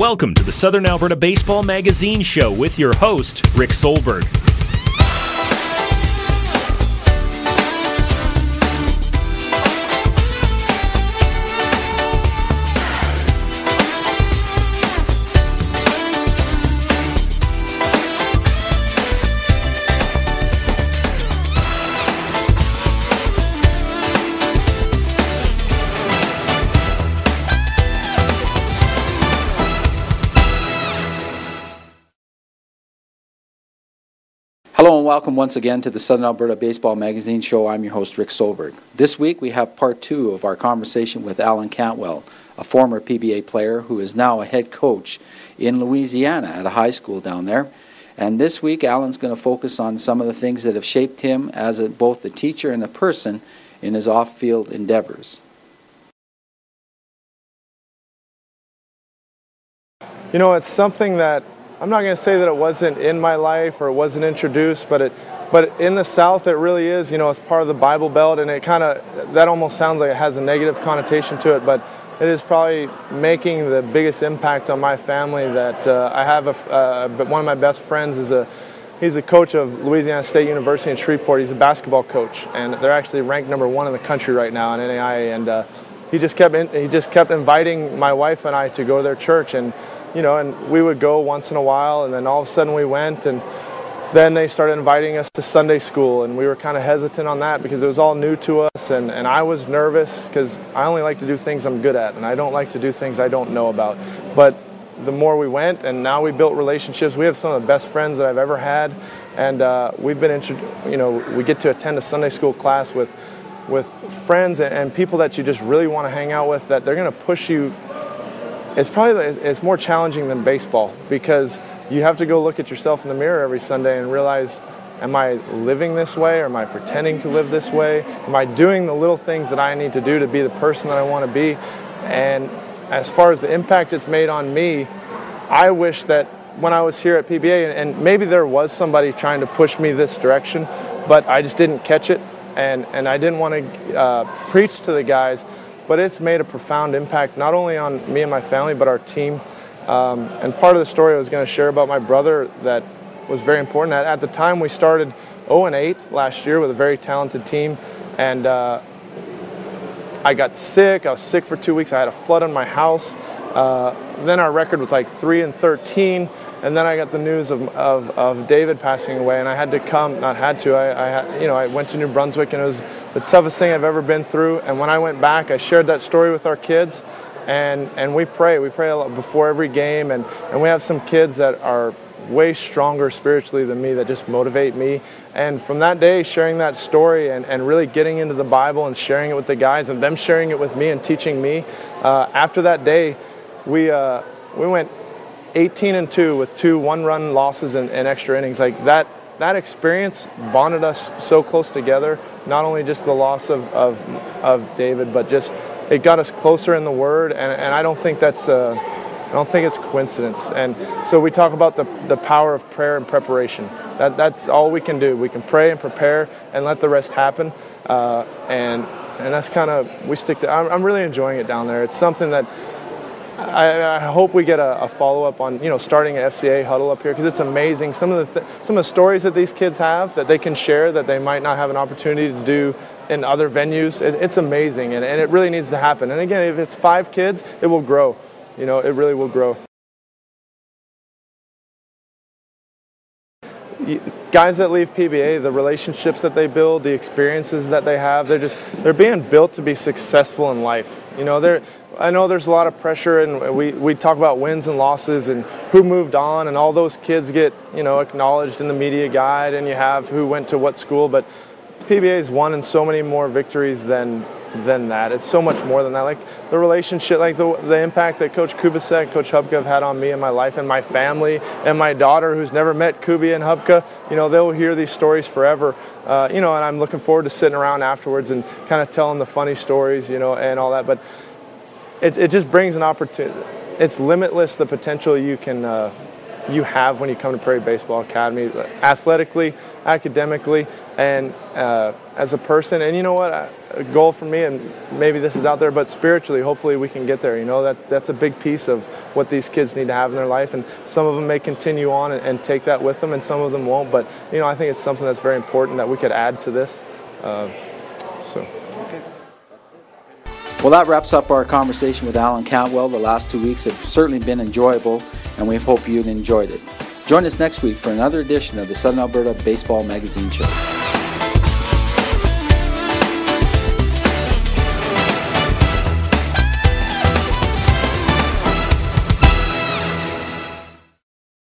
Welcome to the Southern Alberta Baseball Magazine Show with your host, Rick Solberg. Hello and welcome once again to the Southern Alberta Baseball Magazine Show. I'm your host, Rick Solberg. This week we have part 2 of our conversation with Alan Cantwell, a former PBA player who is now a head coach in Louisiana at a high school down there. And this week Alan's going to focus on some of the things that have shaped him as both a teacher and a person in his off-field endeavors. You know, it's something that I'm not going to say that it wasn't in my life or it wasn't introduced, but in the South it really is. You know, it's part of the Bible Belt, and it kind of, that almost sounds like it has a negative connotation to it, but it is probably making the biggest impact on my family. That I have one of my best friends he's a coach of Louisiana State University in Shreveport. He's a basketball coach, and they're actually ranked #1 in the country right now in NAIA. And he just kept inviting my wife and I to go to their church, and you know, and we would go once in a while, and then all of a sudden we went, and then they started inviting us to Sunday school, and we were kind of hesitant on that because it was all new to us, and I was nervous because I only like to do things I'm good at, and I don't like to do things I don't know about. But the more we went, and now we built relationships. We have some of the best friends that I've ever had, and we've been, we get to attend a Sunday school class with friends and people that you just really want to hang out with, that they're going to push you. It's more challenging than baseball because you have to go look at yourself in the mirror every Sunday and realize, am I living this way, or am I pretending to live this way? Am I doing the little things that I need to do to be the person that I want to be? And as far as the impact it's made on me, I wish that when I was here at PBA, and maybe there was somebody trying to push me this direction, but I just didn't catch it, and I didn't want to preach to the guys. But it's made a profound impact, not only on me and my family, but our team. And part of the story I was going to share about my brother that was very important. At the time, we started 0-8 last year with a very talented team. And I got sick. I was sick for 2 weeks. I had a flood on my house. Then our record was like 3-13. And then I got the news of David passing away, and I had to come. Not had to. I went to New Brunswick, and it was the toughest thing I've ever been through. And when I went back, I shared that story with our kids, and we pray. We pray a lot before every game, and we have some kids that are way stronger spiritually than me that just motivate me. And from that day, sharing that story and really getting into the Bible and sharing it with the guys, and them sharing it with me and teaching me. After that day, we went 18-2 with 2 one-run losses and extra innings. Like that experience bonded us so close together. Not only just the loss of David, but just it got us closer in the Word. And I don't think that's I don't think it's coincidence. And so we talk about the power of prayer and preparation. That's all we can do. We can pray and prepare and let the rest happen. And that's kind of, we stick to. I'm really enjoying it down there. It's something that I hope we get a follow-up on, starting an FCA huddle up here, because it's amazing. Some of the stories that these kids have that they can share that they might not have an opportunity to do in other venues, it's amazing, and it really needs to happen. And again, if it's 5 kids, it will grow. It really will grow. Guys that leave PBA, the relationships that they build, the experiences that they have, they're being built to be successful in life. I know there's a lot of pressure, and we talk about wins and losses and who moved on, and all those kids get acknowledged in the media guide, and you have who went to what school, but PBA's won in so many more victories than that. It's so much more than that. Like the relationship, like the impact that Coach Kubasek, Coach Hubka have had on me and my life and my family and my daughter, who's never met Kubi and Hubka. They'll hear these stories forever. And I'm looking forward to sitting around afterwards and kind of telling the funny stories, and all that. But it just brings an opportunity. It's limitless, the potential you can you have when you come to Prairie Baseball Academy, athletically, academically, and as a person. And you know what, a goal for me, and maybe this is out there, but spiritually, hopefully we can get there. You know, that's a big piece of what these kids need to have in their life, and some of them may continue on and take that with them, and some of them won't. But you know, I think it's something that's very important that we could add to this. Well, that wraps up our conversation with Alan Cantwell. The last 2 weeks have certainly been enjoyable, and we hope you enjoyed it. Join us next week for another edition of the Southern Alberta Baseball Magazine Show.